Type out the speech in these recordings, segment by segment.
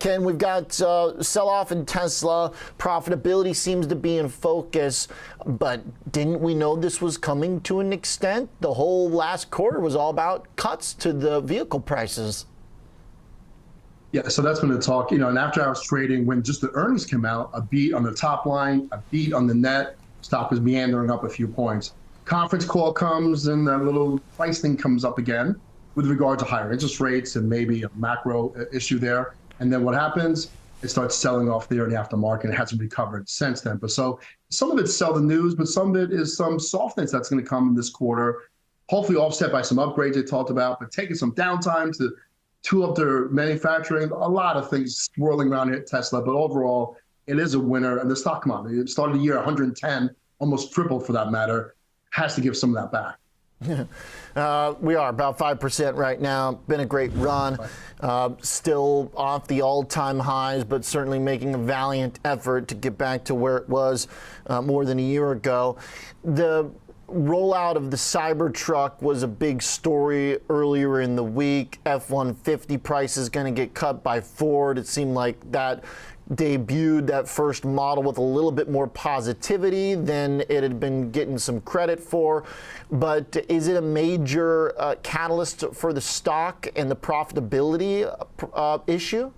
Ken, we've got sell-off in Tesla. Profitability seems to be in focus, but didn't we know this was coming to an extent? The whole last quarter was all about cuts to the vehicle prices. Yeah, so that's been the talk, and after I was trading, when just the earnings came out, a beat on the top line, a beat on the net, stock was meandering up a few points. Conference call comes and that little price thing comes up again with regard to higher interest rates and maybe a macro issue there. And then what happens? It starts selling off there in the aftermarket. It hasn't recovered since then. But so some of it's sell the news, but some of it is some softness that's going to come in this quarter, hopefully offset by some upgrades they talked about, but taking some downtime to tool up their manufacturing. A lot of things swirling around here at Tesla, but overall, it is a winner. And the stock, come on, it started the year 110, almost tripled for that matter, has to give some of that back. We are about 5% right now. Been a great run. Still off the all-time highs, but certainly making a valiant effort to get back to where it was more than a year ago. The rollout of the Cybertruck was a big story earlier in the week. F-150 price is going to get cut by Ford. It seemed like that debuted that first model with a little bit more positivity than it had been getting some credit for. But is it a major catalyst for the stock and the profitability issue?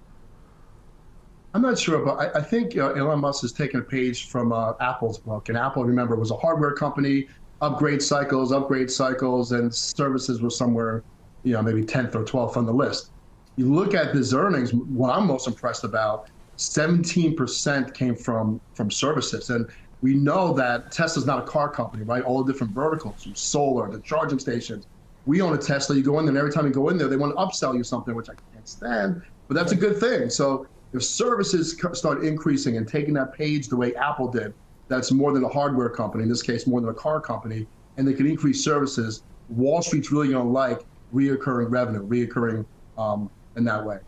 I'm not sure, but I think Elon Musk has taken a page from Apple's book. And Apple, remember, was a hardware company, upgrade cycles, and services were somewhere, maybe 10th or 12th on the list. You look at his earnings, what I'm most impressed about, 17% came from services. And we know that Tesla's not a car company, right? All the different verticals, from solar to charging stations. We own a Tesla, you go in there, and every time you go in there, they want to upsell you something, which I can't stand, but that's a good thing. So if services start increasing and taking that page the way Apple did, that's more than a hardware company, in this case, more than a car company, and they can increase services, Wall Street's really going to like reoccurring revenue, in that way.